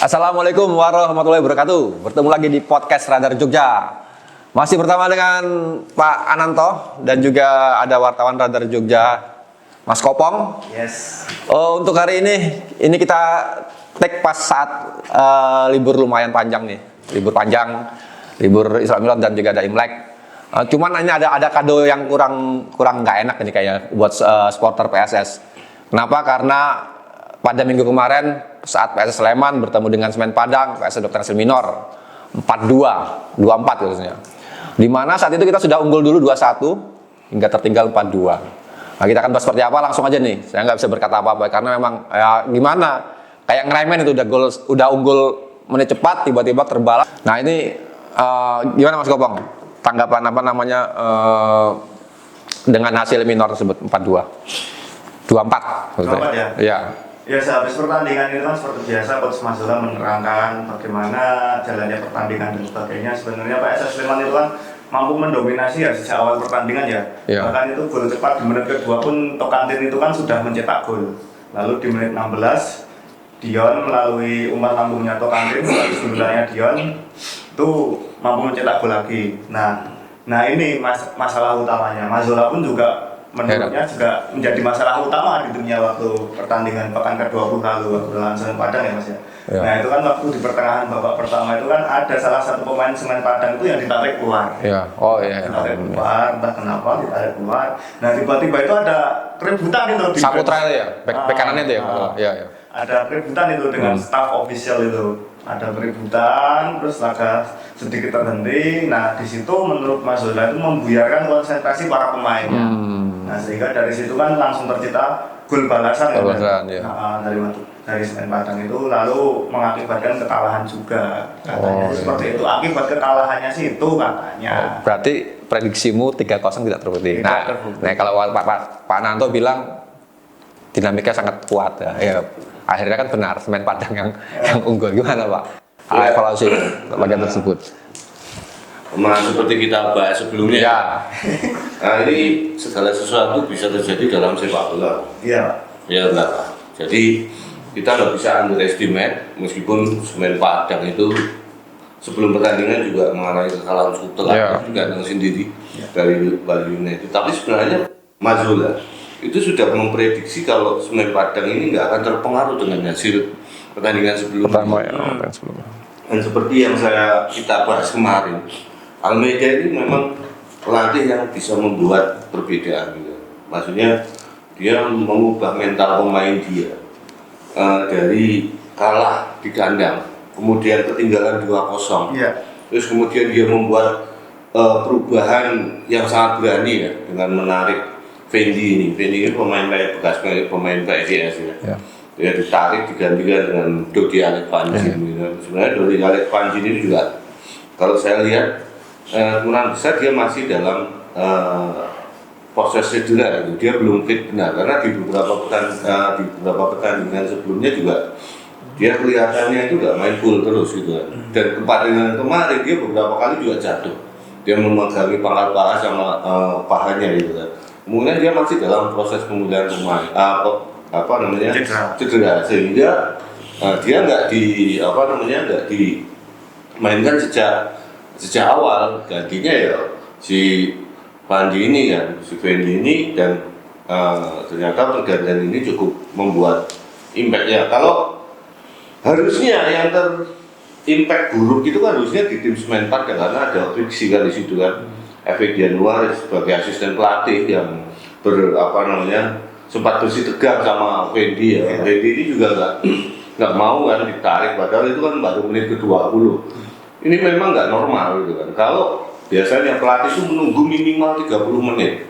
Assalamualaikum warahmatullahi wabarakatuh. Bertemu lagi di podcast Radar Jogja. Masih bersama dengan Pak Ananto dan juga ada wartawan Radar Jogja, Mas Kopong. Yes. Untuk hari ini kita take pas saat libur lumayan panjang nih, libur panjang, libur Isra Mi'raj dan juga ada Imlek. Cuman ini ada kado yang kurang nggak enak ini kayak buat supporter PSS. Kenapa? Karena pada minggu kemarin saat PSS Sleman bertemu dengan Semen Padang, PSS Dr. Nasir Minor 4-2, 2-4 khususnya. Di mana saat itu kita sudah unggul dulu 2-1 hingga tertinggal 4-2. Nah, kita akan bahas seperti apa langsung aja nih. Saya nggak bisa berkata apa-apa karena memang ya gimana? Kayak ngeremen itu udah unggul menit cepat tiba-tiba terbalas. Nah, ini gimana Mas Kopong? Tanggapan apa namanya dengan hasil minor tersebut 4-2. 2-4 maksudnya. 2-4 ya? Iya. Ya, sehabis pertandingan itu kan seperti biasa Coach Mazula menerangkan bagaimana jalannya pertandingan dan sebagainya. Sebenarnya PSS Sleman itu kan mampu mendominasi ya sejak awal pertandingan ya. Iya. Bahkan itu gol cepat di menit kedua pun Tokantin itu kan sudah mencetak gol. Lalu di menit 16 Dion melalui umpan lambungnya Tokantin, melalui sundulannya Dion itu mampu mencetak gol lagi. Nah ini masalah utamanya. Mazula pun juga menurutnya juga menjadi masalah utama di dunia waktu pertandingan pekan ke-20 lalu waktu lawan Semen Padang ya Mas ya. Nah itu kan waktu di pertengahan babak pertama itu kan ada salah satu pemain Semen Padang itu yang ditarik keluar. Iya. Oh iya. Ditarik keluar, entah kenapa ditarik keluar. Nah tiba-tiba itu ada keributan itu di Saputra itu ya, bek kanannya itu ya. Iya. Ada keributan itu dengan staff official itu. Ada keributan, terus laga sedikit terhenti. Nah di situ menurut Mas Zola itu membuyarkan konsentrasi para pemainnya. Nah sehingga dari situ kan langsung tercipta gol balasan ya. Dari Semen Padang itu lalu mengakibatkan kekalahan juga katanya. Seperti itu akibat kekalahannya sih itu katanya. Berarti prediksimu 3-0 tidak terbukti. Nah, kalau Pak Nanto bilang dinamika sangat kuat ya. Akhirnya kan benar Semen Padang yang unggul. Gimana Pak? Evaluasi bagian tersebut. Seperti kita bahas sebelumnya. Ya. Nah, ini segala sesuatu bisa terjadi dalam sepak bola. Iya. Ya enggak Pak. Jadi kita nggak bisa underestimate meskipun Semen Padang itu sebelum pertandingan juga mengalami kekalahan cukup telak dengan sendiri dari Bali United. Tapi sebenarnya Mazula itu sudah memprediksi kalau Semen Padang ini nggak akan terpengaruh dengan hasil pertandingan sebelumnya. Dan seperti yang kita bahas kemarin, Almeida ini memang pelatih yang bisa membuat perbedaan gitu. Maksudnya dia mengubah mental pemain dia dari kalah di kandang kemudian ketinggalan 2-0 terus kemudian dia membuat perubahan yang sangat berani ya dengan menarik Fendi ini pemain bekas pemain PSIS ya. Dia ditarik digantikan dengan Dodi Alek Panjin gitu. Sebenarnya Dodi Alek Panjin ini juga kalau saya lihat kemungkinan besar dia masih dalam proses cedera gitu. Dia belum fit benar karena di beberapa pertandingan sebelumnya juga dia kelihatannya itu nggak main full terus gitu kan. Dan pertandingan kemarin dia beberapa kali juga jatuh. Dia memegangi pangkal paha sama pahanya gitu kan. Kemudian dia masih dalam proses pemulihan pemain cedera sehingga dia nggak dimainkan sejak awal. Gantinya ya si Fendi ini dan ternyata pergantian ini cukup membuat impact ya. Kalau harusnya yang terimpact buruk itu kan harusnya di tim Semen Padang karena ada friksi kan di situ kan. Efek Januari sebagai asisten pelatih yang sempat bersih tegang sama Fendi ya. Fendi ini juga nggak mau kan ditarik padahal itu kan baru menit ke-20. Ini memang nggak normal gitu kan. Kalau biasanya pelatih itu menunggu minimal 30 menit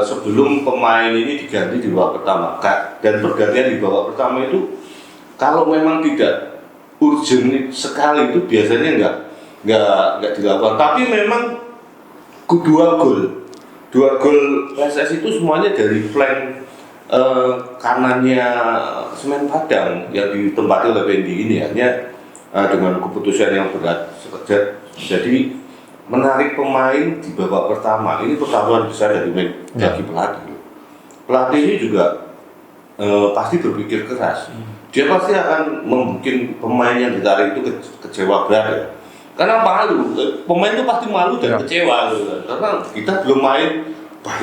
sebelum pemain ini diganti di babak pertama. Dan pergantian di babak pertama itu kalau memang tidak urgent sekali itu biasanya nggak dilakukan. Tapi memang dua gol PSS itu semuanya dari flank kanannya Semen Padang yang ditempati oleh Fendi ini hanya dengan keputusan yang berat. Jadi menarik pemain di babak pertama ini pertaruhan besar dari bagi pelatih. Pelatih ini juga pasti berpikir keras. dia pasti akan membuat pemain yang ditarik itu kecewa berat ya. Karena malu, pemain itu pasti malu dan kecewa gitu kan. Karena kita baru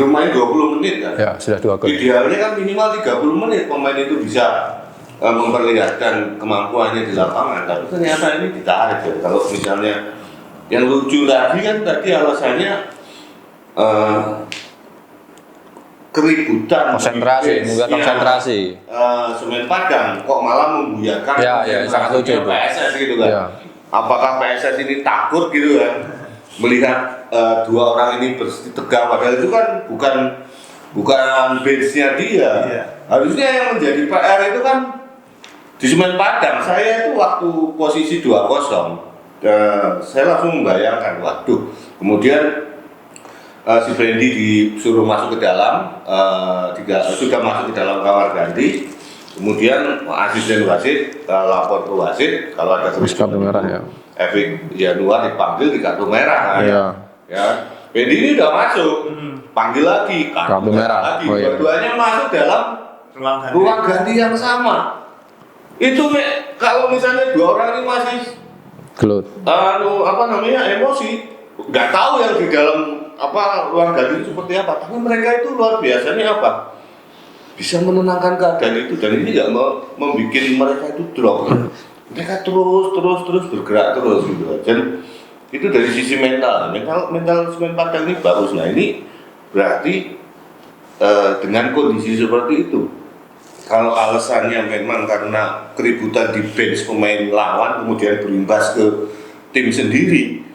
main 20 menit kan. Ya, sudah 2 gol. Idealnya kan minimal 30 menit pemain itu bisa memperlihatkan kemampuannya di lapangan. Tapi ternyata ini ditarik ya. Kalau misalnya yang lucu lagi kan tadi alasannya keributan, konsentrasi. Semen Padang kok malah membuyakan sangat lucu itu. PSS gitu kan. Ya. Apakah PSS ini takut gitu kan melihat dua orang ini bersih tegang, padahal itu kan bukan benchnya dia. Iya. Harusnya yang menjadi PR itu kan di Semen Padang. Saya itu waktu posisi 2-0 saya langsung membayangkan, waduh, kemudian si Brandy disuruh masuk ke dalam, sudah masuk ke dalam kamar ganti. Kemudian asisten wasit lapor ke wasit kalau ada kartu merah ya. Efek Januar dipanggil di kartu merah kan. Iya. Ya. Brandy ini udah masuk, panggil lagi kartu merah lagi. Dua-duanya masuk dalam ruang ganti yang sama. Itu kalau misalnya dua orang ini masih gelut. Emosi, nggak tahu yang di dalam ruang ganti itu seperti apa. Tapi mereka itu luar biasanya apa? Bisa menenangkan keadaan itu, dan ini nggak membuat mereka itu drop. Mereka terus bergerak terus gitu. Dan itu dari sisi mental Semen Padang ini bagus. Nah ini berarti dengan kondisi seperti itu, kalau alasannya memang karena keributan di bench pemain lawan kemudian berimbas ke tim sendiri,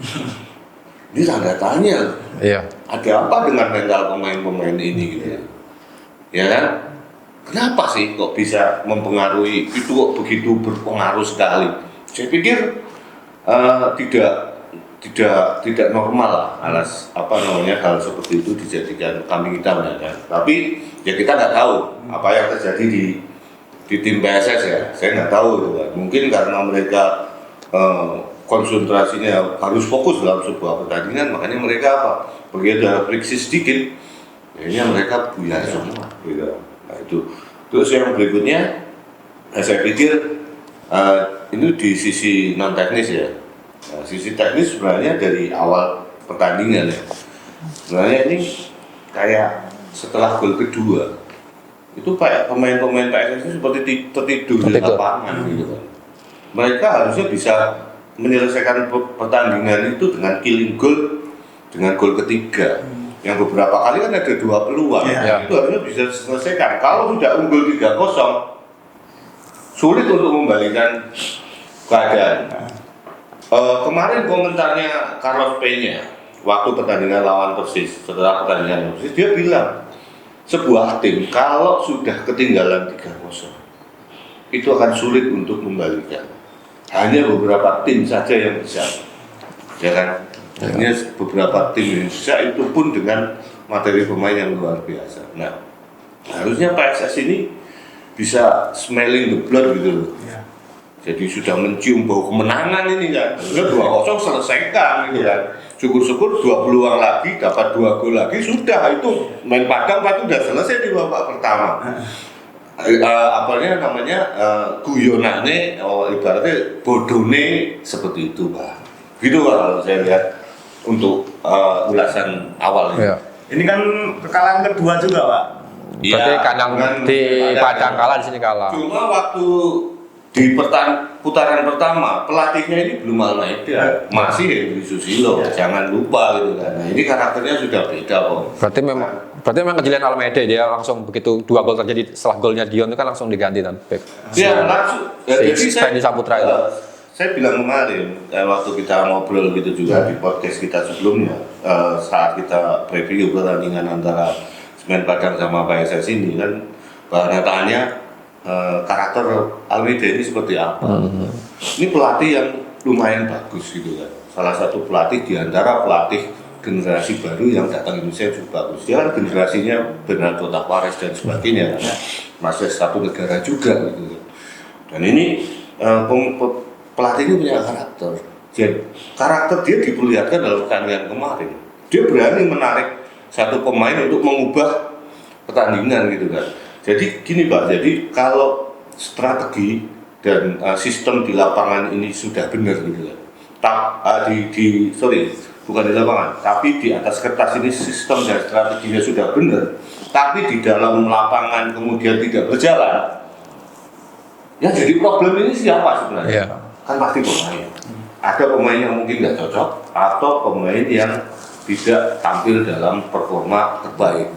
ini tanda tanya. Iya. Ada apa dengan mental pemain-pemain ini gitu ya? Ya kan? Kenapa sih kok bisa mempengaruhi itu, kok begitu berpengaruh sekali? Saya pikir tidak normal lah hal seperti itu dijadikan kambing hitam ya kan. Tapi ya kita nggak tahu apa yang terjadi di tim PSS ya. Saya nggak tahu gitu kan. Mungkin karena mereka konsentrasinya harus fokus dalam sebuah pertandingan, makanya mereka begitu ada friksi sedikit, kayaknya mereka buyar semua gitu. Nah itu. Terus yang berikutnya, saya pikir ini di sisi non teknis ya. Nah, sisi teknis sebenarnya dari awal pertandingan ya. Sebenarnya ini kayak setelah gol kedua, itu pemain-pemain PSS itu seperti tertidur di lapangan gitu kan. Mereka harusnya bisa menyelesaikan pertandingan itu dengan killing goal, dengan gol ketiga. Yang beberapa kali kan ada 2 peluang, itu harusnya bisa diselesaikan. Kalau sudah unggul 3-0, sulit untuk membalikan keadaan. Kemarin komentarnya Carlos Peña waktu pertandingan lawan Persis, setelah pertandingan Persis, dia bilang sebuah tim kalau sudah ketinggalan 3-0 itu akan sulit untuk membalikan. Hanya beberapa tim saja yang bisa, ya kan? Hanya beberapa tim Indonesia, itu pun dengan materi pemain yang luar biasa. Nah, harusnya PSS ini bisa smelling the blood gitu loh. Ya. Jadi sudah mencium bau kemenangan ini kan. Sudah 2-0 selesaikan gitu kan. Syukur-syukur 2 peluang lagi, dapat 2 gol lagi, sudah itu main Padang itu sudah selesai di babak pertama. Guyonane, ibaratnya bodone seperti itu Pak. Gitu kalau saya lihat untuk ulasan awal ini. Ya. Ini kan kekalahan kedua juga Pak. Berarti kandang di Padang kalah, di sini kalah. Cuma waktu di putaran pertama pelatihnya ini belum Almeida, masih Henry Susilo, jangan lupa gitu kan. Nah, ini karakternya sudah beda kok. Berarti memang kejelian Almeida, dia langsung begitu 2 gol terjadi setelah golnya Dion itu kan langsung diganti kan. Iya langsung. Jadi Fendi Saputra itu. Saya bilang kemarin waktu kita ngobrol gitu juga di podcast kita sebelumnya, saat kita preview pertandingan antara Semen Padang sama PSS ini kan, bahan tanya karakter Almeida ini seperti apa. Ini pelatih yang lumayan bagus gitu kan, salah satu pelatih di antara pelatih generasi baru yang datang Indonesia juga bagus. Dia kan generasinya Bernardo Tavares dan sebagainya kan, masih satu negara juga gitu. Dan ini pelatih ini punya karakter. Jadi karakter dia diperlihatkan dalam pertandingan kemarin. Dia berani menarik satu pemain untuk mengubah pertandingan gitu kan. Jadi gini Pak, jadi kalau strategi dan sistem di lapangan ini sudah benar gitu kan. Bukan di lapangan, tapi di atas kertas ini sistem dan strateginya sudah benar, tapi di dalam lapangan kemudian tidak berjalan. Ya jadi problem ini siapa sebenarnya? Iya. Kan pasti pemain. Ada pemain yang mungkin nggak cocok atau pemain yang tidak tampil dalam performa terbaik.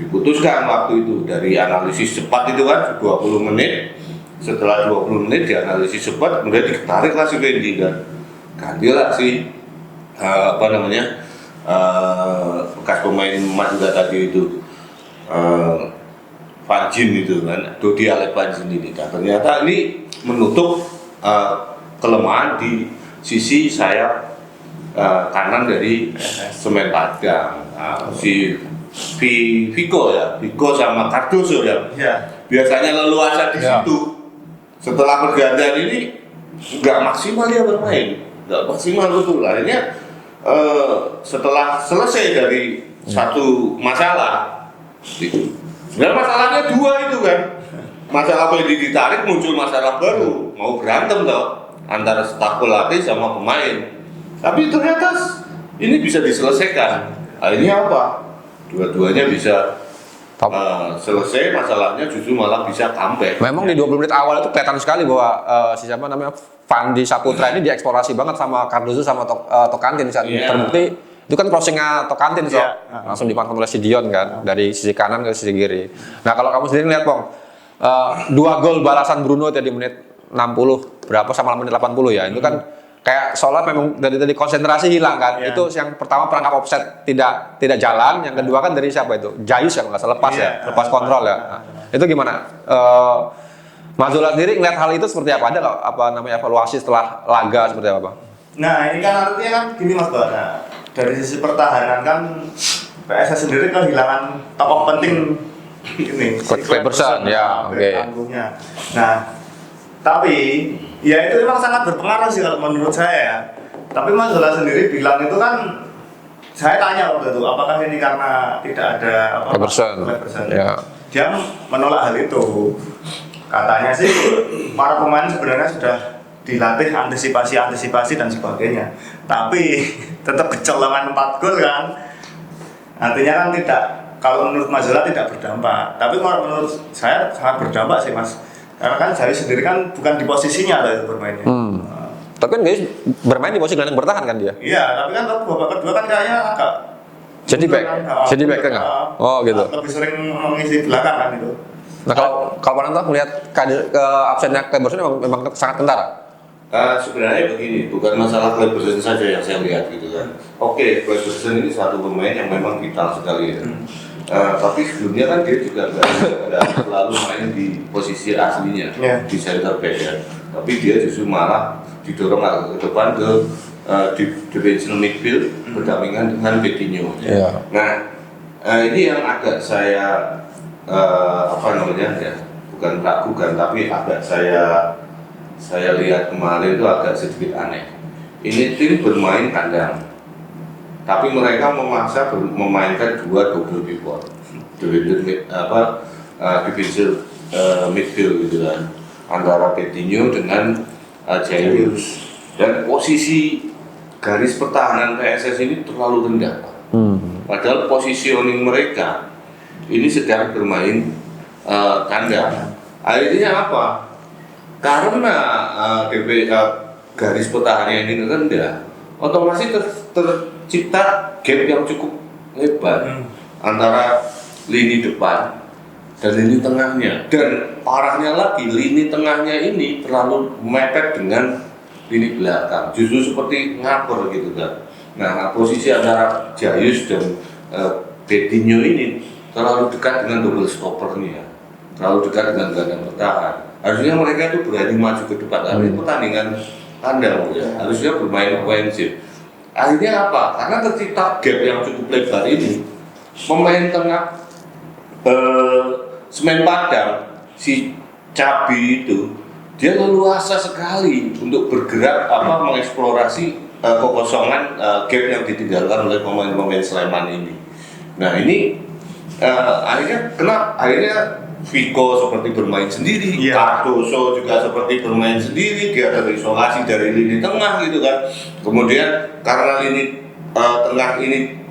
Diputuskan waktu itu dari analisis cepat itu kan 20 menit. Setelah 20 menit dianalisis cepat, kemudian ditariklah si Wendy kan. Gantilah si bekas pemain emas juga tadi itu Van Jin itu kan, Dodi Alec Van Jin ini. Dan ternyata ini menutup kelemahan di sisi sayap kanan dari Semen Padang. Si Vico sama Cardoso ya. Biasanya leluasa di situ. Setelah pergantian ini nggak maksimal dia bermain, nggak maksimal betul. Akhirnya setelah selesai dari satu masalah, sebenarnya masalahnya dua itu kan. Masalah Wendy ditarik, muncul masalah baru, mau berantem toh antara staf pelatih sama pemain. Tapi ternyata ini bisa diselesaikan. Akhirnya apa? Dua-duanya bisa selesai masalahnya, justru malah bisa comeback. Memang di 20 menit awal itu kelihatan sekali bahwa siapa namanya Fandi Saputra ini dieksplorasi banget sama Cardoso sama Tokantin. Terbukti itu kan crossingnya Tokantin langsung dipantul oleh si Dion kan dari sisi kanan ke sisi kiri. Nah kalau kamu sendiri lihat Pong, 2 gol balasan Bruno tadi menit 60 berapa sama menit 80 ya, itu kan kayak seolah memang dari konsentrasi hilang kan. Itu yang pertama perangkap offset tidak jalan, yang kedua kan dari siapa itu? Jayus yang nggak salah lepas lepas kontrol ya. Nah, itu gimana? Mas Zola sendiri ngeliat hal itu seperti apa? Ada nggak apa namanya evaluasi setelah laga seperti apa? Nah ini kan artinya kan gini Mas Bang. Nah, dari sisi pertahanan kan PSS sendiri kehilangan tokoh penting ini. Kleberson ya, oke. Nah tapi ya itu memang sangat berpengaruh sih kalau menurut saya. Tapi Mas Zola sendiri bilang itu kan, saya tanya waktu itu apakah ini karena tidak ada Kleberson. Ya. Dia menolak hal itu. Katanya sih para pemain sebenarnya sudah dilatih antisipasi dan sebagainya. Tapi tetap kecolongan 4 gol kan. Artinya kan tidak, kalau menurut Mas Zola tidak berdampak. Tapi kalau menurut saya sangat berdampak sih Mas. Karena kan Jayus sendiri kan bukan di posisinya lah itu bermainnya. Tapi kan Jayus bermain di posisi gelandang bertahan kan dia? Iya, tapi kan babak kedua kan kayaknya agak jadi back tengah. Oh gitu. Lebih sering mengisi belakang kan itu. Nah kalau Pananto melihat absennya Kleberson memang sangat kentara. Sebenarnya begini, bukan masalah Kleberson saja yang saya lihat gitu kan. Oke, Kleberson ini satu pemain yang memang vital sekali ya. Tapi sebelumnya kan dia juga nggak selalu main di posisi aslinya di center back ya. Tapi dia justru malah didorong agak ke depan ke defensive midfield berdampingan dengan Coutinho. Nah, ini yang agak saya bukan ragukan, tapi agak saya lihat kemarin itu agak sedikit aneh. Ini tim bermain kandang, tapi mereka memaksa memainkan 2 double pivot, defensive midfield gitu kan, antara Coutinho dengan Jayus. Dan posisi garis pertahanan PSS ini terlalu rendah, padahal positioning mereka ini sedang bermain kandang. Akhirnya apa? Karena garis pertahanan ini rendah, otomatis tercipta gap yang cukup lebar antara lini depan dan lini tengahnya. Dan parahnya lagi, lini tengahnya ini terlalu mepet dengan lini belakang, justru seperti ngapur gitu kan. Nah, posisi antara Jayus dan Coutinho ini terlalu dekat dengan double stoppernya, terlalu dekat dengan gelandang bertahan. Harusnya mereka itu berani maju ke depan. Ini pertandingan kandang ya, harusnya bermain ofensif. Akhirnya apa? Karena tercipta gap yang cukup lebar ini, pemain tengah Semen Padang, si Cabi itu, dia leluasa sekali untuk bergerak mengeksplorasi kekosongan gap yang ditinggalkan oleh pemain-pemain Sleman ini. Nah ini akhirnya Vico seperti bermain sendiri, Iya. Cardoso juga seperti bermain sendiri, dia terisolasi dari lini tengah gitu kan. Kemudian karena lini tengah ini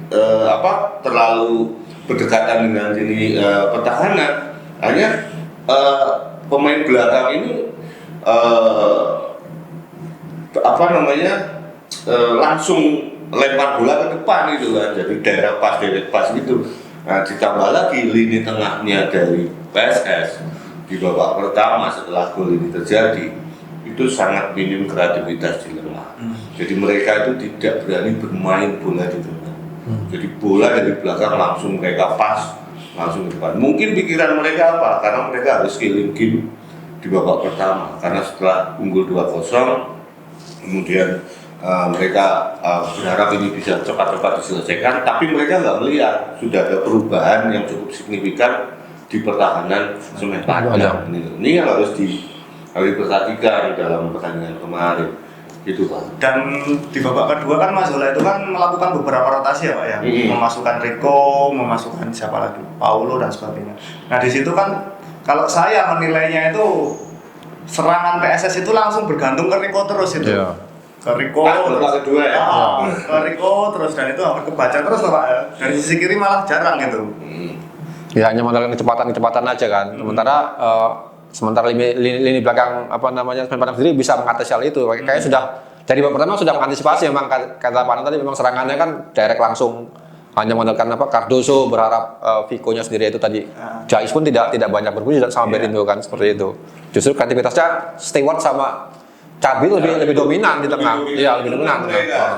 terlalu berdekatan dengan lini pertahanan, hanya pemain belakang ini langsung lempar bola ke depan gitu kan, jadi direct pass gitu. Nah, ditambah lagi lini tengahnya dari PSS di babak pertama setelah gol ini terjadi itu sangat minim kreativitas di tengah. Jadi mereka itu tidak berani bermain bola di tengah. Jadi bola dari belakang langsung mereka pas langsung ke depan. Mungkin pikiran mereka apa? Karena mereka harus killing game di babak pertama. Karena setelah unggul 2-0 kemudian mereka berharap ini bisa cepat-cepat diselesaikan, tapi mereka nggak melihat sudah ada perubahan yang cukup signifikan di pertahanan Semen Padang. Ini yang harus diperhatikan dalam pertandingan kemarin, gitu Pak. Dan di babak kedua kan Mas Zola itu kan melakukan beberapa rotasi ya Pak ya, memasukkan Rico, memasukkan siapa lagi, Paulo dan sebagainya. Nah di situ kan kalau saya menilainya itu serangan PSS itu langsung bergantung ke Rico terus itu. Iya. Ke Rico Babak kedua ya. ke Rico terus, dan itu hampir kebaca terus Pak ya. Dari sisi kiri malah jarang gitu. Ya hanya mengandalkan kecepatan aja kan. Sementara lini belakang Semen Padang sendiri bisa mengatasi hal itu. Kayaknya sudah dari babak pertama sudah mengantisipasi, memang kata Pak Nan tadi, memang serangannya kan direct langsung, hanya mengandalkan Cardoso, berharap Vico-nya sendiri itu tadi. Jais pun tidak banyak berfungsi sama Berindo kan, seperti itu. Justru kreativitasnya Stewart sama Cabil lebih dominan di tengah. Iya, lebih dominan.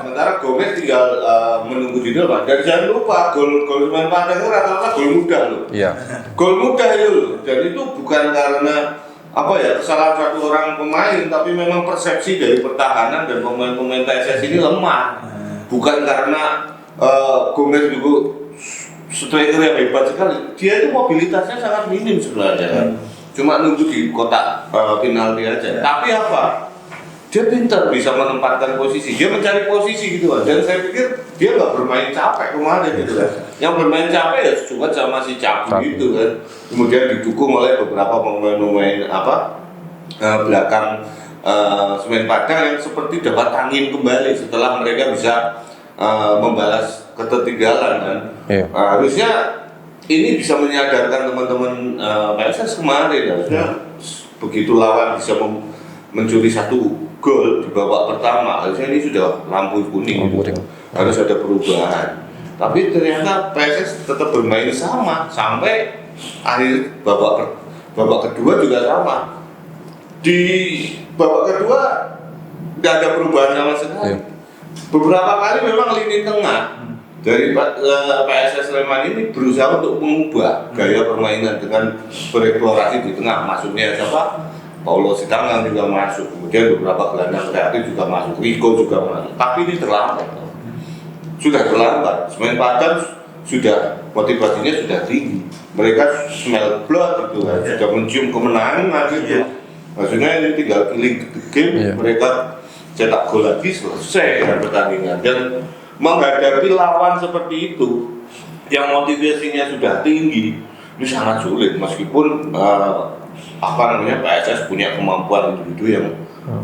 Sementara Gomez tinggal menunggu di depan. Dan jangan lupa gol Semen Padang itu rata-rata gol mudah loh. Iya. Gol mudah itu loh. Dan itu bukan karena kesalahan satu orang pemain, tapi memang persepsi dari pertahanan dan pemain-pemain PSS ini lemah. Bukan karena Gomez juga striker yang hebat sekali. Dia itu mobilitasnya sangat minim sebenarnya kan. Cuma nunggu di kotak penalti aja. Tapi dia pintar bisa menempatkan posisi, dia mencari posisi gitu kan. Dan saya pikir dia nggak bermain capek kemarin gitu kan. Yang bermain capek ya cuma sama si Cabi gitu kan. Kemudian didukung oleh beberapa pemain belakang Semen Padang yang seperti dapat angin kembali setelah mereka bisa membalas ketertinggalan kan. Harusnya ini bisa menyadarkan teman-teman PSS kemarin, harusnya begitu lawan bisa mencuri satu gol di babak pertama, harusnya ini sudah lampu kuning. Harus ada perubahan. Tapi ternyata PSS tetap bermain sama sampai akhir babak kedua juga sama. Di babak kedua tidak ada perubahan sama sekali. Beberapa kali memang lini tengah dari PSS Sleman ini berusaha untuk mengubah gaya permainan dengan bereksplorasi di tengah. Maksudnya siapa? Paulo Sitangan juga masuk, kemudian beberapa gelandang kreatif juga masuk, Rico juga masuk. Tapi ini terlambat, sudah terlambat. Semen Padang sudah motivasinya sudah tinggi, mereka smell blood gitu kan, sudah mencium kemenangan gitu. Maksudnya ini tinggal killing the game, mereka cetak gol lagi selesai dengan pertandingan. Dan menghadapi lawan seperti itu, yang motivasinya sudah tinggi, ini sangat sulit meskipun PSS punya kemampuan individu yang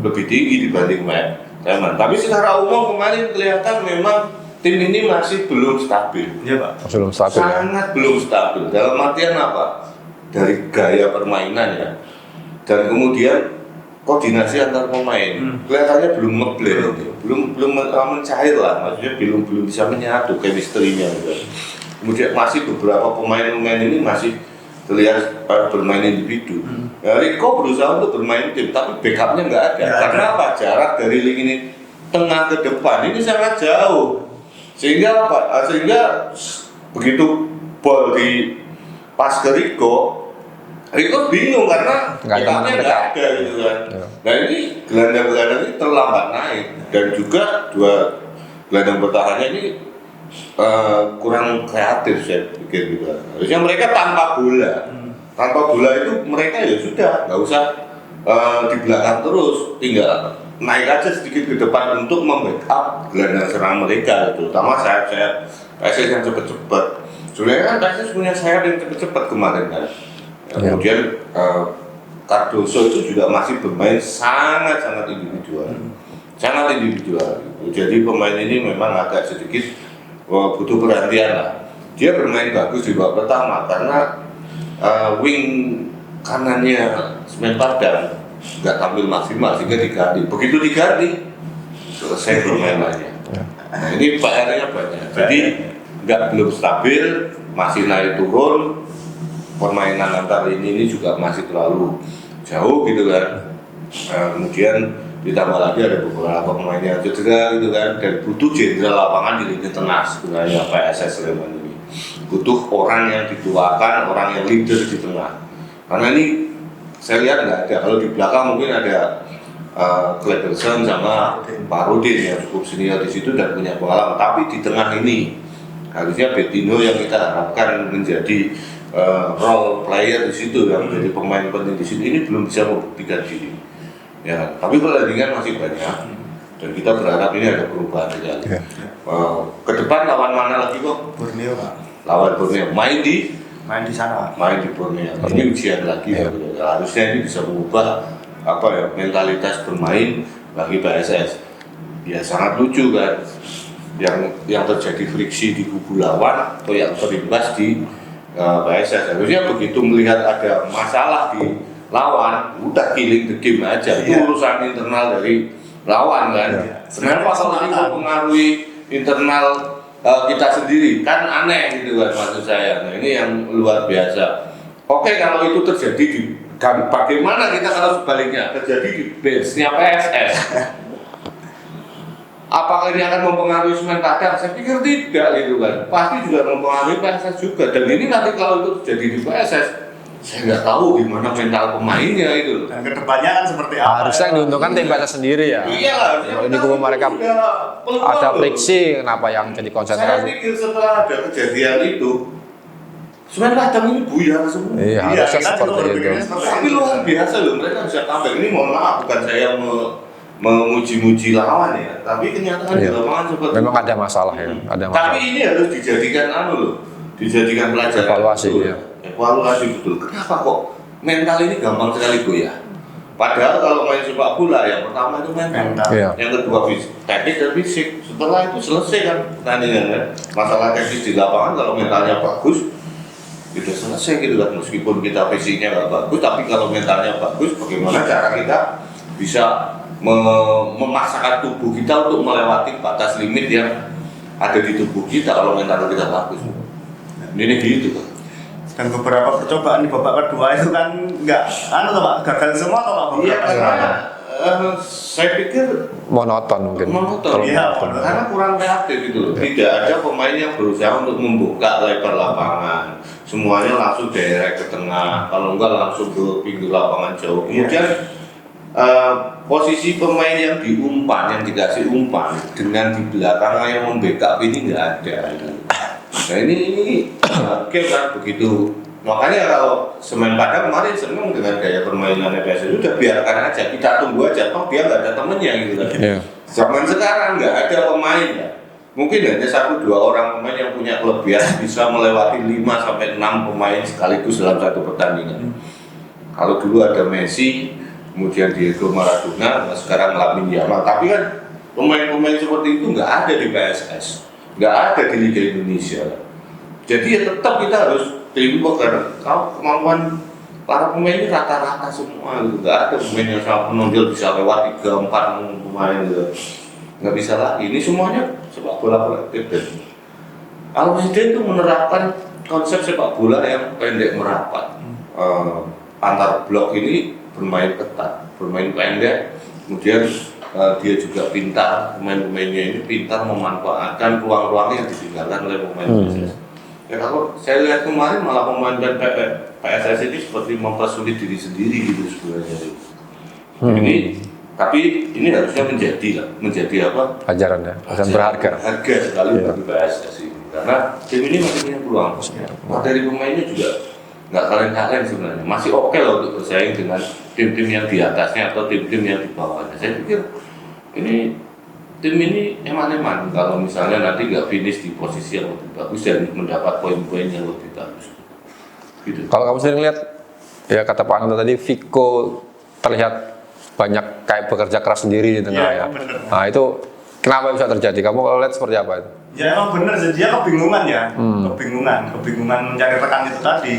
lebih tinggi dibanding Sleman. Tapi secara umum kemarin kelihatan memang tim ini masih belum stabil. Iya Pak. Belum stabil. Sangat belum stabil. Dalam artian apa? Dari gaya permainan ya. Dan kemudian koordinasi antar pemain kelihatannya belum ngeblend, belum mencair lah. Maksudnya belum bisa menyatu chemistry-nya gitu. Kemudian masih beberapa pemain ini masih terlihat bermain individu. Rico berusaha untuk bermain tim, tapi backupnya nggak ada. Karena apa? Jarak dari lini tengah ke depan ini sangat jauh. Sehingga begitu bola di pas ke Rico bingung karena backupnya nggak ada gitu kan. Nah ini gelandang-gelandang ini terlambat naik, dan juga dua gelandang bertahannya ini kurang kreatif saya pikir gitu. Harusnya mereka tanpa bola itu mereka ya sudah nggak usah di belakang terus, tinggal naik aja sedikit ke depan untuk membackup gelandang serang mereka, terutama sayap-sayap PSS yang cepat-cepat. Sebenarnya kan PSS punya sayap yang cepat-cepat kemarin kan. Kemudian Cardoso itu juga masih bermain sangat-sangat individual, sangat individual. Jadi pemain ini memang agak sedikit butuh perhatian lah. Dia bermain bagus di babak pertama karena wing kanannya Semen Padang nggak tampil maksimal sehingga diganti. Begitu diganti selesai permainannya. Nah ini PR-nya banyak. Jadi belum stabil, masih naik turun. Permainan antar ini juga masih terlalu jauh gitu kan. Kemudian ditambah lagi ada beberapa pemain yang cedera gitu kan, dan butuh jenderal lapangan di lini tengah sebenarnya PSS Sleman ini. Butuh orang yang dituakan, orang yang leader di tengah. Karena ini saya lihat nggak ada. Kalau di belakang mungkin ada Kleberson sama Pak Rudin yang cukup senior di situ dan punya pengalaman. Tapi di tengah ini harusnya Bettino yang kita harapkan menjadi role player di situ, yang menjadi pemain penting di situ, ini belum bisa membuktikan diri. Ya, tapi pertandingan masih banyak dan kita berharap ini ada perubahan sekali. Ke depan lawan mana lagi kok? Borneo Pak. Lawan Borneo. Main di sana. Main di Borneo. Ini ujian lagi. Harusnya ini bisa mengubah mentalitas bermain bagi PSS. Ya sangat lucu kan. Yang terjadi friksi di kubu lawan atau yang terimbas di PSS. Harusnya begitu melihat ada masalah di lawan, udah killing the game aja. Itu urusan internal dari lawan kan. Kenapa kalau ini mempengaruhi internal kita sendiri? Kan aneh gitu kan maksud saya. Nah ini yang luar biasa. Oke, kalau itu terjadi di bagaimana kita kalau sebaliknya terjadi di benchnya PSS? Apakah ini akan mempengaruhi Semen Padang? Saya pikir tidak gitu kan. Pasti juga mempengaruhi PSS juga. Dan ini nanti kalau itu terjadi di PSS, saya nggak tahu gimana mental pemainnya itu. Dan kedepannya kan seperti apa? Harusnya yang diuntungkan tim PSS sendiri ya. Iya. Kalau di kubu mereka ada friksi, kenapa yang jadi Saya konsentrasi? pikir setelah ada kejadian itu, Semen Padang ini buyar semua. Iya, harusnya kita juga seperti itu. berpikirnya seperti Tapi itu. luar biasa loh, mereka bisa comeback. Ini mohon maaf, bukan saya memuji-muji lawan ya, tapi kenyataan di lapangan seperti Memang ada masalah ya, ada Tapi masalah. ini harus dijadikan dijadikan pelajaran. Evaluasi, betul. ya. Evaluasi betul. Kenapa kok mental ini gampang sekali goyah? Padahal kalau main sepak bola yang pertama itu mental, Iya. yang kedua teknik dan fisik. Setelah itu selesai kan pertandingan kan. Masalah teknis di lapangan kalau mentalnya bagus, sudah selesai gitu kan. Meskipun kita fisiknya nggak bagus, tapi kalau mentalnya bagus, bagaimana cara kita bisa memaksakan tubuh kita untuk melewati batas limit yang ada di tubuh kita kalau mental kita bagus. Ini gitu kan. Dan beberapa percobaan di babak kedua itu kan nggak, Pak, gagal semua atau Pak? Iya, karena saya pikir Monoton mungkin. monoton. Iya, Karena kurang kreatif gitu loh. Tidak ada pemain yang berusaha untuk membuka lebar lapangan. Semuanya langsung direct ke tengah. Kalau enggak langsung ke pinggir lapangan jauh. Kemudian posisi pemain yang diumpan, yang dikasih umpan dengan di belakangnya yang membackup ini nggak ada. Nah ini game kan begitu. Makanya kalau Semen Padang kemarin seneng dengan gaya permainan PSS, udah biarkan aja, kita tunggu aja. Toh dia nggak ada temennya gitu kan. Iya. Zaman sekarang nggak ada pemain ya. Mungkin hanya 1-2 orang pemain yang punya kelebihan bisa melewati 5-6 pemain sekaligus dalam satu pertandingan. Kalau dulu ada Messi, kemudian Diego Maradona, sekarang Lamine Yamal. Tapi kan pemain-pemain seperti itu nggak ada di PSS, nggak ada di Liga Indonesia. Jadi ya tetap kita harus teamwork karena kalau kemampuan para pemain ini rata-rata semua gitu. Nggak ada pemain yang sangat menonjol bisa lewat 3-4 pemain gitu. Nggak bisa lagi. Ini semuanya sepak bola kolektif. Dan Al-Mahdi itu menerapkan konsep sepak bola yang pendek merapat. Antar blok ini bermain ketat, bermain pendek, kemudian dia juga pintar, pemain-pemainnya ini pintar memanfaatkan ruang-ruang yang ditinggalkan oleh pemain PSS. Ya kalau saya lihat kemarin malah pemain PSS ini seperti mempersulit diri sendiri gitu sebenarnya. Ini tapi ini harusnya menjadi apa? Pelajaran ya, pelajaran berharga. Harga sekali bagi PSS ini, karena tim ini masih punya peluang. Materi pemainnya juga nggak kaleng-kaleng sebenarnya, masih oke loh untuk bersaing dengan tim-tim yang di atasnya atau tim-tim yang di bawahnya. Saya pikir tim ini eman-eman kalau misalnya nanti nggak finish di posisi yang lebih bagus dan mendapat poin-poin yang lebih bagus. Gitu. Kalau kamu sering lihat ya kata Pak Anto tadi, Vico terlihat banyak kayak bekerja keras sendiri di tengah Iya, ya. bener. Nah itu kenapa bisa terjadi? Kamu kalau lihat seperti apa itu? Ya emang bener sih, dia kebingungan ya, kebingungan mencari rekan itu tadi.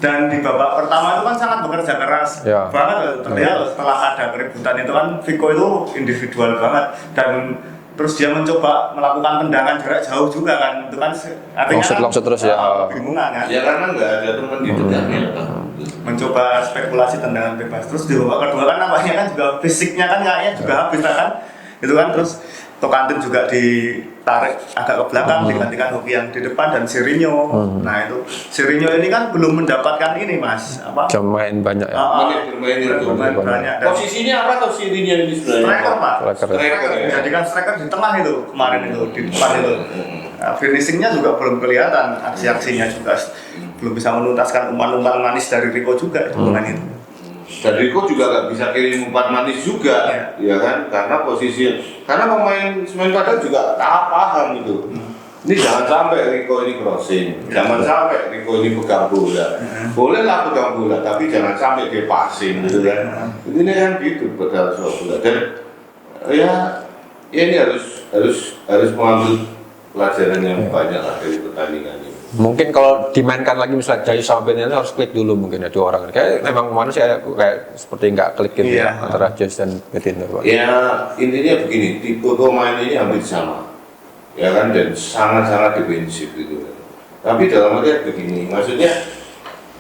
Dan di babak pertama itu kan sangat bekerja keras Ya. banget, terlihat setelah ada keributan itu kan Vico itu individual banget dan terus dia mencoba melakukan tendangan jarak jauh juga kan, itu kan artinya Longsut terus ya. kebingungan kan. Ya karena nggak ada teman di dekatnya. Mencoba spekulasi tendangan bebas. Terus di babak kedua kan nampaknya kan juga fisiknya kan kayaknya juga habis kan. Itu kan terus Tokantin juga ditarik agak ke belakang digantikan Hoki yang di depan dan Sirinho. Nah itu Sirinho ini kan belum mendapatkan ini Mas apa? Jam main banyak ya. Bermain itu. Bermain banyak. Dan Posisinya apa atau sirinya ini sebenarnya? striker Pak. Striker ya. Jadikan striker di tengah itu kemarin itu di depan itu. Nah, finishingnya juga belum kelihatan, aksi-aksinya juga belum bisa menuntaskan umpan-umpan manis dari Rico juga dengan itu. Dan Rico juga nggak bisa kirim umpan manis juga, ya kan? Karena pemain Semen Padang juga tak paham itu. Ini jangan sampai Rico ini crossing, jangan sampai Rico ini pegang bola. Bolehlah pegang bola, tapi jangan sampai dia passing, gitu kan? Ini kan gitu padahal soal bola. Dan ya ini harus mengambil pelajaran yang banyak lah dari pertandingan ini. Mungkin kalau dimainkan lagi misalnya Jayus sama Benny harus klik dulu mungkin ya dua orang. Kayak memang kemarin sih kayak seperti nggak klik gitu ya antara Jayus dan Benny. Ya intinya begini, tipe pemain ini hampir sama, ya kan, dan sangat-sangat defensif gitu. Tapi dalam artian begini, maksudnya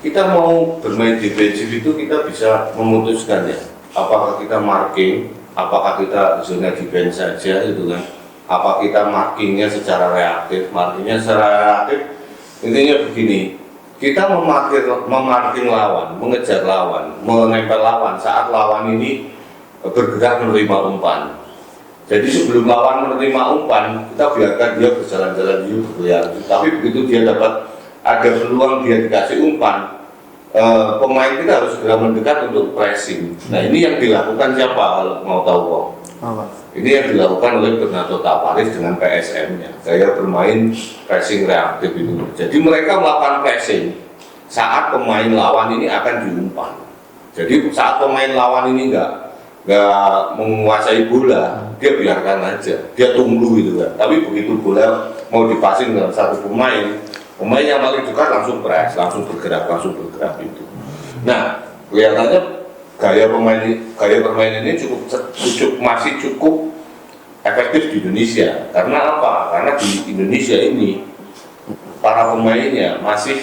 kita mau bermain defensif itu kita bisa memutuskan ya, apakah kita marking, apakah kita zona defense saja gitu kan, apa kita markingnya secara reaktif, intinya begini, kita memarking lawan, mengejar lawan, menempel lawan saat lawan ini bergerak menerima umpan. Jadi sebelum lawan menerima umpan, kita biarkan dia berjalan-jalan dulu ya. Tapi begitu dia dapat ada peluang dia dikasih umpan, pemain kita harus segera mendekat untuk pressing. Nah ini yang dilakukan siapa kalau mau tahu kok? Ini yang dilakukan oleh Bernardo Tavares dengan PSM-nya, gaya bermain pressing reaktif itu. Jadi mereka melakukan pressing saat pemain lawan ini akan diumpan. Jadi saat pemain lawan ini nggak menguasai bola, dia biarkan aja, dia tunggu gitu kan. Tapi begitu bola mau dipassing dengan satu pemain yang paling dekat langsung press, langsung bergerak itu. Nah kelihatannya gaya permainan ini masih cukup efektif di Indonesia. Karena apa? Karena di Indonesia ini para pemainnya masih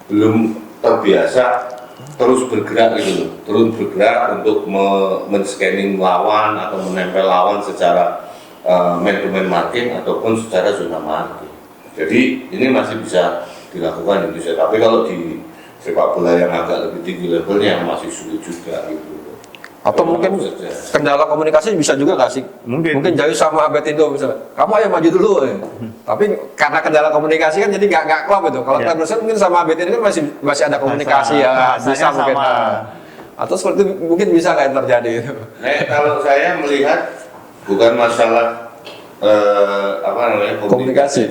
belum terbiasa terus bergerak gitu, terus bergerak untuk men-scanning lawan atau menempel lawan secara man-to-man marking ataupun secara zona marking. Jadi ini masih bisa dilakukan di Indonesia. Tapi kalau di sepak bola yang agak lebih tinggi levelnya masih sulit juga gitu. Atau mungkin kendala komunikasi bisa juga nggak sih? Mungkin Jayus sama Betindo misalnya, kamu ayo maju dulu ya. Tapi karena kendala komunikasi kan jadi nggak klop itu. Kalau Kleberson mungkin sama Betindo kan masih ada komunikasi ya, bisa mungkin. Atau seperti itu mungkin bisa nggak terjadi itu? Kalau saya melihat bukan masalah komunikasi.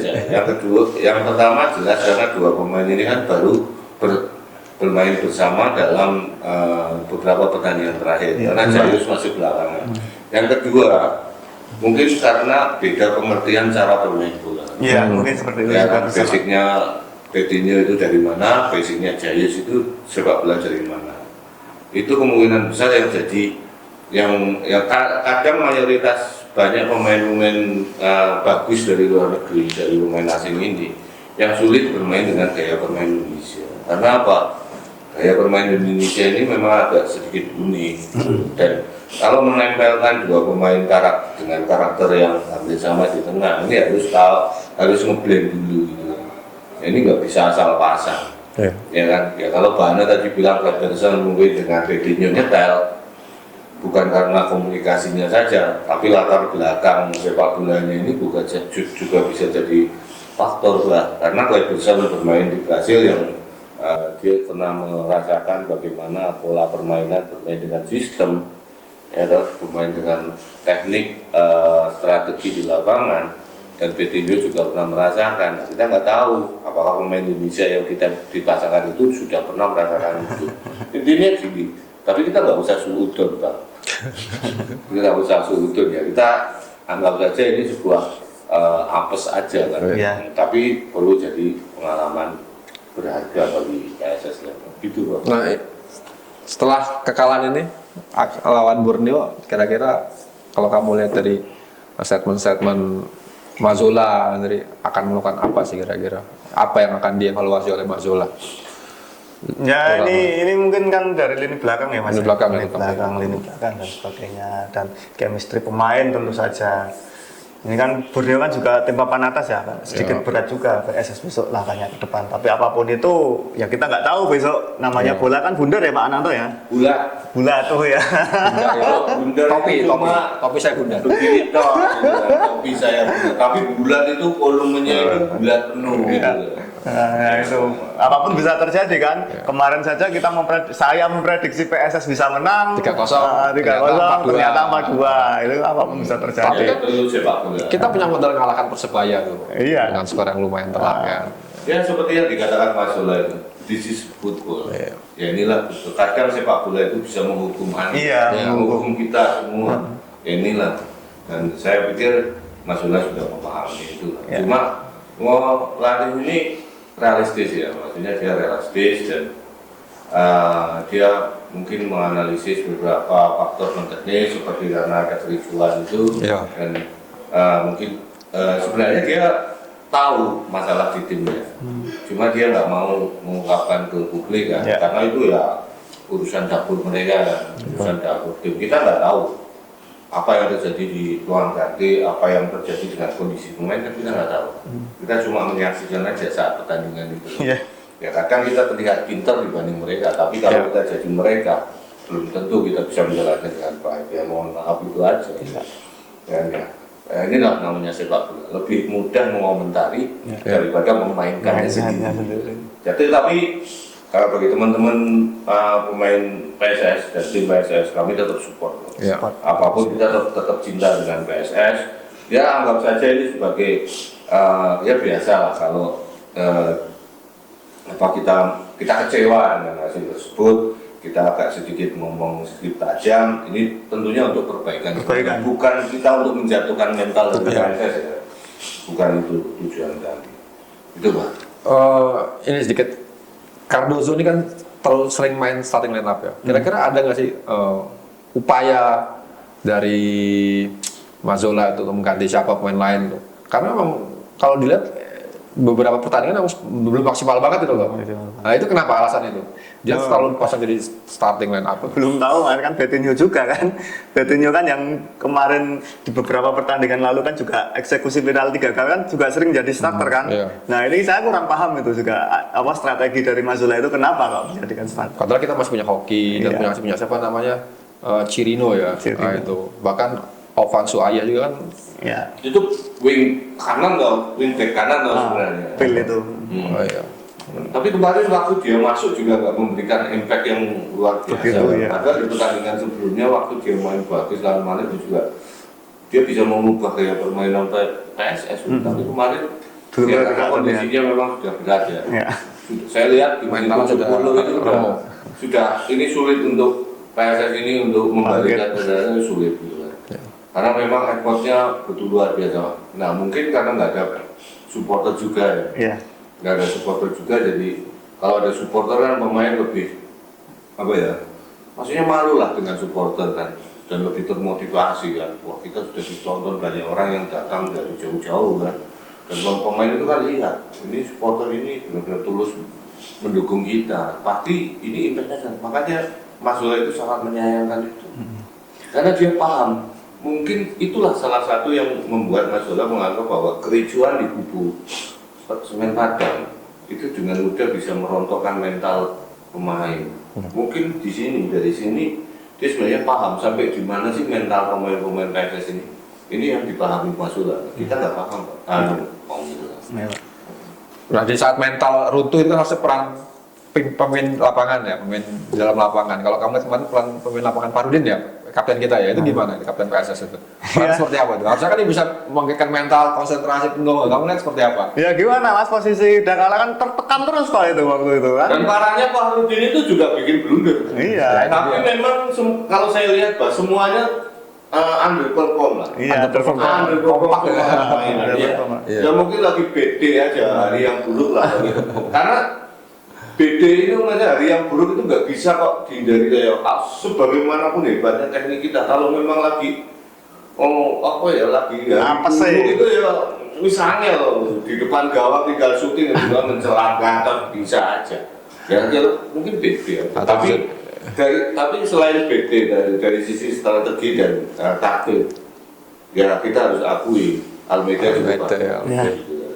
Yang pertama jelas karena dua pemain ini kan baru bermain bersama dalam beberapa pertandingan terakhir, karena Jayus masih belakangan. Yang kedua, mungkin karena beda pengertian cara bermain bola. Iya, mungkin seperti itu. Ya, kan, basicnya Bedinho itu dari mana, basicnya Jayus itu sepak bola dari mana. Itu kemungkinan besar yang jadi yang kadang mayoritas banyak pemain-pemain bagus dari luar negeri, dari pemain asing ini yang sulit bermain dengan gaya bermain Indonesia. Karena apa? Gaya bermain Indonesia ini memang agak sedikit unik, dan kalau menempelkan dua pemain dengan karakter yang hampir sama di tengah, ini harus ngeblend dulu gitu. Ini nggak bisa asal pasang, ya kan? Ya kalau Bana tadi bilang Kleberson mungkin dengan Bedinho nyetel, bukan karena komunikasinya saja, tapi latar belakang sepak bolanya ini juga bisa jadi faktor lah. Karena Kleberson bermain di Brasil yang dia pernah merasakan bagaimana pola permainan, bermain dengan sistem, ya, bermain dengan teknik, strategi di lapangan, dan Betinho juga pernah merasakan. Kita nggak tahu apakah pemain Indonesia yang kita dipasangkan itu sudah pernah merasakan itu. Intinya gini, tapi kita nggak usah suudon, Pak. Kita nggak usah suudon ya. Kita anggap saja ini sebuah apes aja kan. Tapi perlu jadi pengalaman berharga bagi PSS gitu, Pak. Nah, setelah kekalahan ini lawan Borneo, kira-kira kalau kamu lihat dari statement-statement Mazzola sendiri akan melakukan apa sih kira-kira? Apa yang akan dievaluasi oleh Mazzola? Ya ini mungkin kan dari lini belakang ya Mas. Lini belakang dan sebagainya, dan chemistry pemain tentu saja. Ini kan Borneo kan juga tim papan atas ya, sedikit berat juga PSS besok langkahnya ke depan. Tapi apapun itu ya kita nggak tahu besok, namanya bola kan bundar ya Pak Ananto ya. Bola tuh ya. Bundar Topi saya bundar. Begini toh, topi saya bundar. Tapi bulat itu volumenya itu bulat penuh gitu. Nah, itu apapun bisa terjadi kan. Kemarin saja saya memprediksi PSS bisa menang 3-0, ternyata 4-2. Itu apapun bisa terjadi. Itu sepak bola. Kita punya modal mengalahkan Persebaya tuh. Iya. Dengan skor yang lumayan telak kan. Ya seperti yang dikatakan Mas Zola itu, this is football. Ya inilah betul. Kadang sepak bola itu bisa menghukum anda, menghukum kita semua. Ya inilah. Dan saya pikir Mas Zola sudah memahami itu. Cuma mau latih ini realistis ya, maksudnya dia realistis dan dia mungkin menganalisis beberapa faktor non teknis seperti karena ada kericuan itu dan mungkin sebenarnya dia tahu masalah di timnya, cuma dia nggak mau mengungkapkan ke publik kan, karena itu ya urusan dapur mereka kan, urusan dapur tim. Kita nggak tahu apa yang terjadi di ruang ganti, apa yang terjadi dengan kondisi pemain kan kita nggak tahu. Kita cuma menyaksikan aja saat pertandingan itu. Ya kadang kita terlihat pintar dibanding mereka, tapi kalau kita jadi mereka belum tentu kita bisa menjalankan dengan baik. Ya mohon maaf itu aja. Inilah namanya sepak bola. Lebih mudah mengomentari daripada memainkannya sendiri. Jadi tapi kalau bagi teman-teman pemain PSS dan tim PSS, kami tetap support. Apapun kita tetap cinta dengan PSS. Ya anggap saja ini sebagai ya biasa lah kalau kita kecewa dengan hasil tersebut, kita agak sedikit ngomong sedikit tajam. Ini tentunya untuk perbaikan. Bukan kita untuk menjatuhkan mental dari PSS ya. Bukan itu tujuan kami. Itu Pak. Ini sedikit. Cardozo ini kan terlalu sering main starting line up ya. Kira-kira ada nggak sih upaya dari Mazzola itu untuk mengganti siapa pemain lain tuh? Karena memang kalau dilihat beberapa pertandingan belum maksimal banget itu loh. Nah itu kenapa alasan itu? Dia selalu pasang jadi starting line up. Belum tahu kan Betinho juga kan. Betinho kan yang kemarin di beberapa pertandingan lalu kan juga eksekusi penalti gagal kan juga sering jadi starter kan. Nah ini saya kurang paham itu juga apa strategi dari Mazzola itu kenapa kok menjadikan starter. Padahal kita masih punya Hoki dan punya siapa namanya Cirino ya. Nah, itu bahkan Ovansu Ayah juga kan. Itu wing kanan atau wing back kanan atau sebenarnya. Pil itu. Tapi kemarin waktu dia masuk juga nggak memberikan impact yang luar biasa. Padahal di pertandingan sebelumnya waktu dia main bagus lawan Malaysia itu juga dia bisa mengubah gaya permainan PSS. Tapi kemarin kondisinya memang sudah berat ya. Saya lihat di menit 70 itu sudah ini sulit untuk PSS ini untuk membalikan kendaraannya sulit gitu kan. Karena memang effortnya betul luar biasa. Nah mungkin karena nggak ada supporter juga ya. Nggak ada supporter juga, jadi kalau ada supporter kan pemain lebih apa ya, maksudnya malu lah dengan supporter kan, dan lebih termotivasi kan. Wah kita sudah ditonton banyak orang yang datang dari jauh-jauh kan, dan pemain itu kan lihat ini supporter ini benar-benar tulus mendukung kita, pasti ini impactnya. Makanya Mas Zola itu sangat menyayangkan itu, karena dia paham. Mungkin itulah salah satu yang membuat Mas Zola menganggap bahwa kericuan di kubu Semen Padang itu dengan mudah bisa merontokkan mental pemain. Mungkin dari sini dia sebenarnya paham sampai di mana sih mental pemain-pemain PSS ini. Ini yang dipahami Mas Zola. Kita nggak paham, Nah di saat mental runtuh itu kan harusnya peran pemain lapangan ya, pemain di dalam lapangan. Kalau kamu lihat kemarin peran pemain lapangan Farudin ya, kapten kita ya, itu gimana kapten PSS itu? Peran seperti apa itu? Harusnya kan dia bisa membangkitkan mental, konsentrasi penuh. Kamu lihat seperti apa? Ya gimana Mas, posisi udah kalah kan tertekan terus Pak itu waktu itu kan. Dan parahnya Fahrudin itu juga bikin blunder. Iya. Tapi memang kalau saya lihat Pak, semuanya underperform lah. Iya, Kompak ya. Iya. Ya mungkin lagi BD aja, hari yang buruk lah. Gitu. Karena BD itu namanya hari yang buruk itu nggak bisa kok dihindari kayak sebagaimanapun hebatnya teknik kita. Kalau memang lagi lagi apa sih itu ya misalnya loh di depan gawang tinggal syuting juga mencelakakan bisa aja. Ya mungkin BD ya. Tapi selain BD dari sisi strategi dan taktik, ya kita harus akui Almeida juga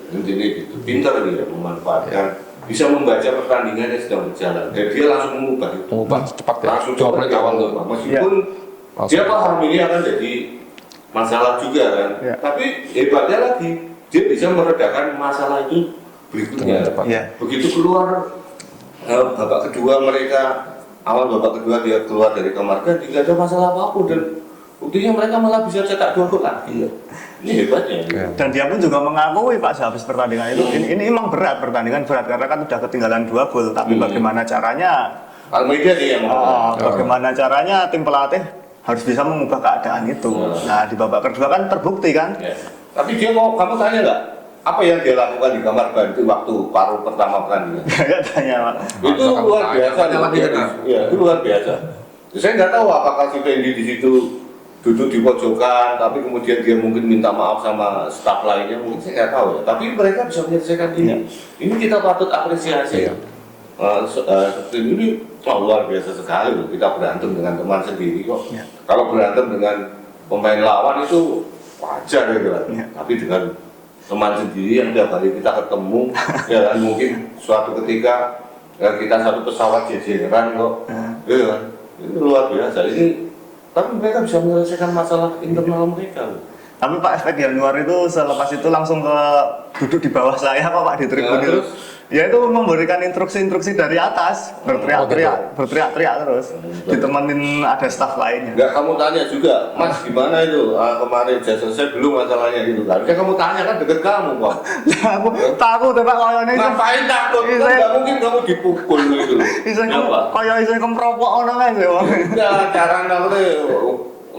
intinya gitu, pintar dia memanfaatkan. Bisa membaca pertandingan yang sedang berjalan dan dia langsung mengubah cepat ya, langsung cepat awal tuh meskipun dia paham ini akan jadi masalah juga kan tapi hebatnya lagi dia bisa meredakan masalah itu berikutnya begitu keluar babak kedua babak kedua dia keluar dari kamar kan tidak ada masalah apapun dan buktinya mereka malah bisa cetak 2 gol lagi. Ini hebatnya. Dan dia pun juga mengakui Pak sehabis pertandingan itu ini memang pertandingan berat karena kan sudah ketinggalan 2 gol tapi bagaimana caranya Almeida nih yang bagaimana caranya tim pelatih harus bisa mengubah keadaan itu. Nah di babak kedua kan terbukti kan. Tapi dia kamu tanya nggak apa yang dia lakukan di kamar mandi waktu paruh pertama pertandingan? Saya tanya Pak. Itu luar biasa. Itu luar biasa. Saya nggak tahu apakah si Fendi di situ duduk di pojokan, tapi kemudian dia mungkin minta maaf sama staf lainnya, mungkin saya nggak tahu ya. Tapi mereka bisa menyelesaikan ini. Ini kita patut apresiasi. Seperti ini luar biasa sekali loh. Kita berantem dengan teman sendiri kok. Kalau berantem dengan pemain lawan itu wajar ya kan. Tapi dengan teman sendiri yang tiap hari kita ketemu, ya kan mungkin suatu ketika kita satu pesawat jejeran kok, ya kan. Ini luar biasa. Tapi mereka bisa menyelesaikan masalah internal mereka loh. Tapi Pak efek Januar itu selepas itu langsung duduk di bawah saya Pak di tribun itu. Ya itu memberikan instruksi-instruksi dari atas, berteriak-teriak terus, ditemenin ada staf lainnya. Enggak kamu tanya juga, Mas gimana itu kemarin sudah selesai belum masalahnya gitu. Harusnya kamu tanya kan deket kamu Pak. Aku takut Pak kayaknya. Ngapain takut? Kan nggak mungkin kamu dipukul gitu. Kayak iso kempropok ono kan ya. Ya cara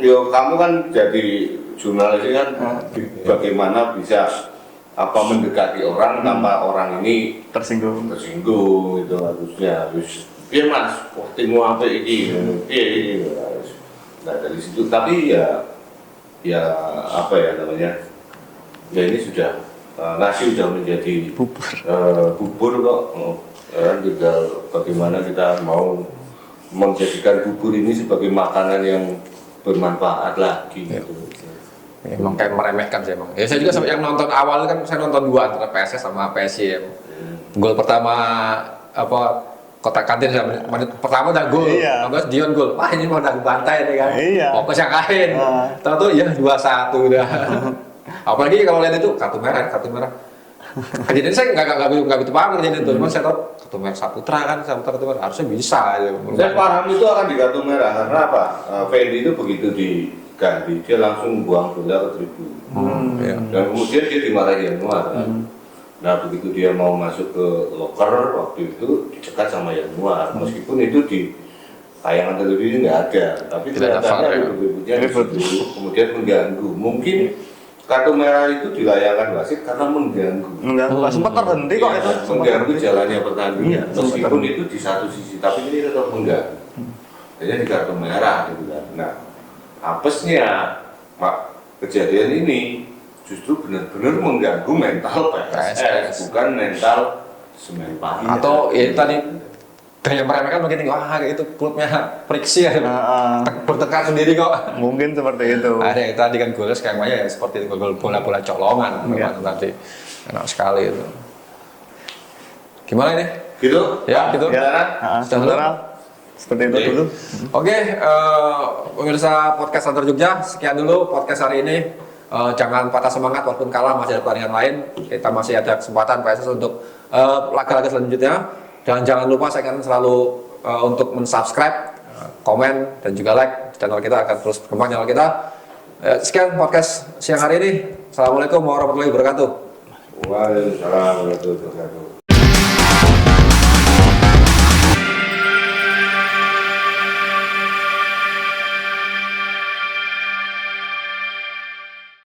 kamu kan jadi jurnalis kan bagaimana bisa mendekati orang tanpa orang ini tersinggung itu harusnya biar Mas waktumu apa ini nah dari situ tapi ya apa ya namanya ya ini sudah nasi sudah menjadi bubur kok tinggal bagaimana kita mau menjadikan bubur ini sebagai makanan yang bermanfaat lagi gitu. Emang kayak meremehkan sih emang. Ya saya juga sampai yang nonton awal kan saya nonton 2 antara PSS sama PSI. Gol pertama kotak kantin menit pertama udah gol. Terus Dion gol. Wah ini mau udah bantai nih kan. Fokus yang lain. Tahu ya 2-1 udah. Apalagi kalau lihat itu kartu merah. Jadi saya nggak begitu paham kejadian itu. Cuma saya tahu kartu merah Saputra kan, kartu merah harusnya bisa. Saya paham itu akan di kartu merah karena apa? Fendi itu begitu diganti dia langsung buang bola ke tribun. Dan kemudian dia dimarahi Yanuar. Nah begitu dia mau masuk ke locker waktu itu dicegat sama Yanuar. Meskipun itu di tayangan televisi nggak ada, tapi kelihatannya ribut-ributnya kemudian mengganggu. Mungkin kartu merah itu dilayangkan wasit karena mengganggu. Sempat terhenti kok itu. Mengganggu jalannya pertandingan. Meskipun itu di satu sisi, tapi ini tetap mengganggu. Jadi di kartu merah gitu kan. Nah, apesnya Pak kejadian ini justru benar-benar mengganggu mental PSS, bukan mental Semen Pahit. Atau ya tadi gaya meremehkan begitu, wah itu klubnya friksi ya, bertengkar sendiri kok. Mungkin seperti itu. Ada yang tadi kan golnya sekarang ya seperti itu, gol bola-bola colongan tadi, enak sekali itu. Gimana ini? Gitu? Ya, gitu. Sudah seperti itu dulu. Oke, pemirsa podcast Antar Jogja, sekian dulu podcast hari ini. Jangan patah semangat walaupun kalah, masih ada pertandingan lain. Kita masih ada kesempatan PSS untuk laga-laga selanjutnya. Dan jangan lupa saya akan selalu untuk mensubscribe, komen dan juga like channel kita akan terus berkembang channel kita. Sekian podcast siang hari ini. Assalamualaikum warahmatullahi wabarakatuh. Waalaikumsalam warahmatullahi wabarakatuh.